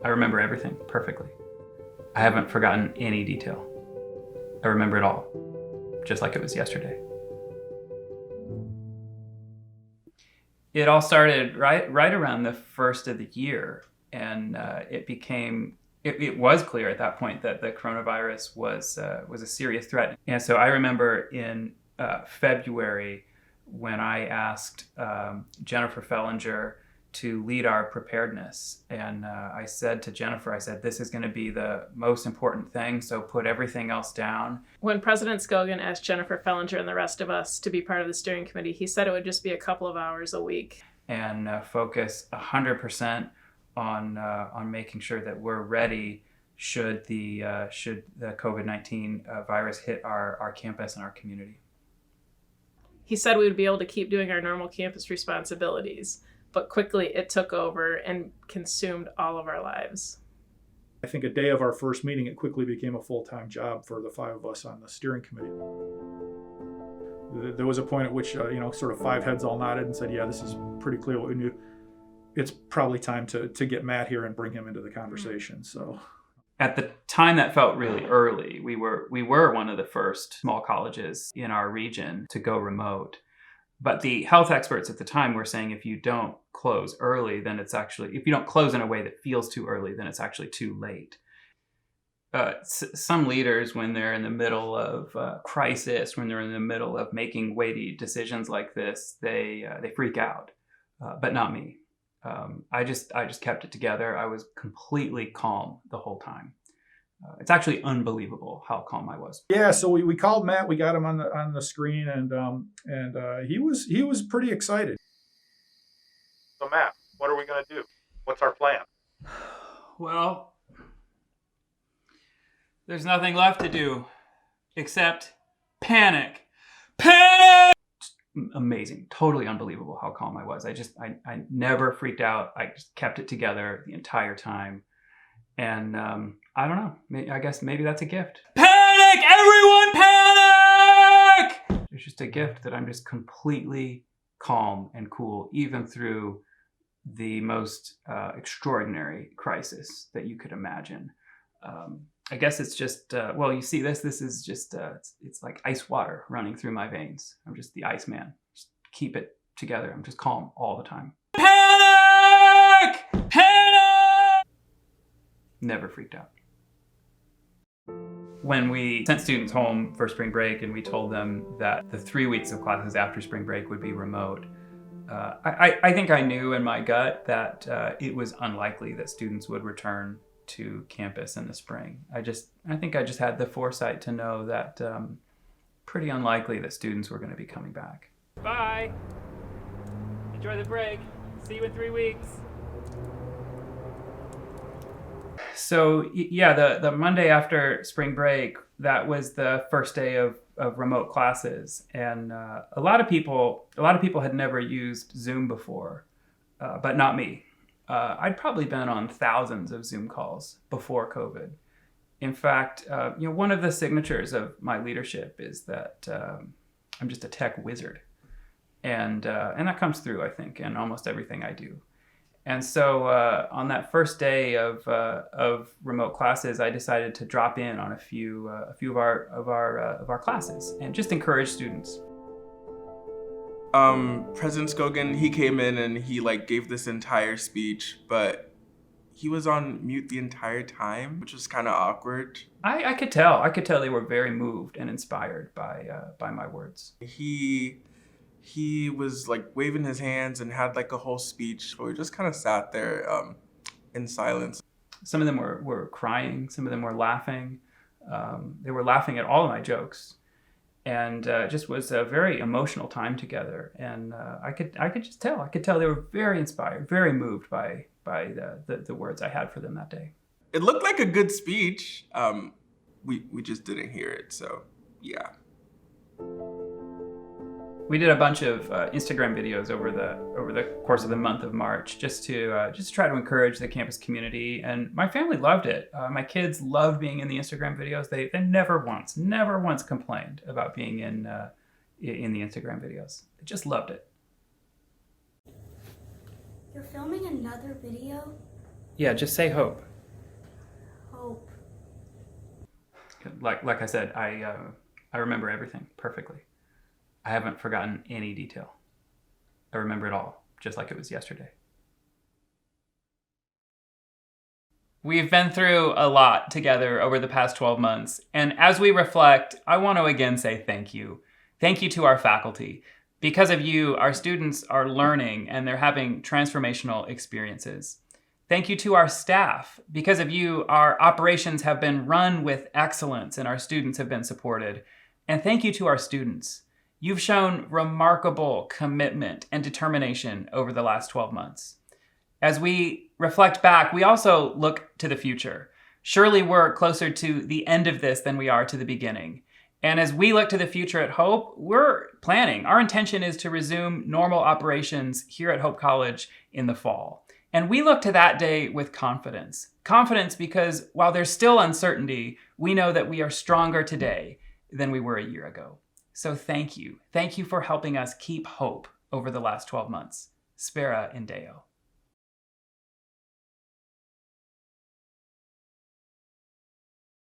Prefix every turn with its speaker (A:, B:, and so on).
A: I remember everything perfectly. I haven't forgotten any detail. I remember it all, just like it was yesterday. It all started right around the first of the year, and it was clear at that point that the coronavirus was a serious threat. And so I remember in February when I asked Jennifer Fellinger to lead our preparedness. And I said to Jennifer, this is going to be the most important thing, so put everything else down.
B: When President Scogin asked Jennifer Fellinger and the rest of us to be part of the steering committee, he said it would just be a couple of hours a week.
A: And focus 100% on making sure that we're ready should the COVID-19 virus hit our campus and our community.
B: He said we would be able to keep doing our normal campus responsibilities, but quickly it took over and consumed all of our lives.
C: I think a day of our first meeting, it quickly became a full-time job for the five of us on the steering committee. There was a point at which, sort of five heads all nodded and said, yeah, this is pretty clear what we knew. It's probably time to get Matt here and bring him into the conversation. So,
A: at the time, that felt really early. We were one of the first small colleges in our region to go remote. But the health experts at the time were saying if you don't close early, then if you don't close in a way that feels too early, then it's actually too late. Some leaders, when they're in the middle of crisis, when they're in the middle of making weighty decisions like this, they freak out, but not me. I just kept it together. I was completely calm the whole time. It's actually unbelievable how calm I was.
C: Yeah, so we called Matt. We got him on the screen, and he was pretty excited.
D: So Matt, what are we going to do? What's our plan?
A: Well, there's nothing left to do except panic. Panic! Amazing, totally unbelievable how calm I was. I never freaked out. I just kept it together the entire time. And I don't know, I guess maybe that's a gift. Panic! Everyone panic! It's just a gift that I'm just completely calm and cool, even through the most extraordinary crisis that you could imagine. I guess it's just, you see this is just, it's like ice water running through my veins. I'm just the ice man. Just keep it together. I'm just calm all the time. Panic! Panic! Never freaked out. When we sent students home for spring break and we told them that the 3 weeks of classes after spring break would be remote, I think I knew in my gut that it was unlikely that students would return to campus in the spring. I think I just had the foresight to know that pretty unlikely that students were going to be coming back. Bye. Enjoy the break. See you in 3 weeks. So yeah, the Monday after spring break, that was the first day of remote classes, and a lot of people had never used Zoom before, but not me. I'd probably been on thousands of Zoom calls before COVID. In fact, one of the signatures of my leadership is that I'm just a tech wizard, and that comes through, I think, in almost everything I do. And so on that first day of remote classes, I decided to drop in on a few of our classes and just encourage students.
E: President Scogin, he came in and he gave this entire speech, but he was on mute the entire time, which was kind of awkward.
A: I could tell they were very moved and inspired by my words.
E: He was waving his hands and had a whole speech. So we just kind of sat there in silence.
A: Some of them were crying. Some of them were laughing. They were laughing at all of my jokes. And just was a very emotional time together. And I could just tell. I could tell they were very inspired, very moved by the words I had for them that day.
E: It looked like a good speech. We just didn't hear it. So yeah.
A: We did a bunch of Instagram videos over the course of the month of March, just to try to encourage the campus community, and my family loved it. My kids loved being in the Instagram videos. They never once complained about being in the Instagram videos. They just loved it.
F: You're filming another video?
A: Yeah, just say hope. Like I said, I remember everything perfectly. I haven't forgotten any detail. I remember it all, just like it was yesterday. We've been through a lot together over the past 12 months, and as we reflect, I want to again say thank you. Thank you to our faculty. Because of you, our students are learning and they're having transformational experiences. Thank you to our staff. Because of you, our operations have been run with excellence and our students have been supported. And thank you to our students. You've shown remarkable commitment and determination over the last 12 months. As we reflect back, we also look to the future. Surely we're closer to the end of this than we are to the beginning. And as we look to the future at Hope, we're planning. Our intention is to resume normal operations here at Hope College in the fall. And we look to that day with confidence. Confidence because while there's still uncertainty, we know that we are stronger today than we were a year ago. So thank you. Thank you for helping us keep hope over the last 12 months. Spera in Deo.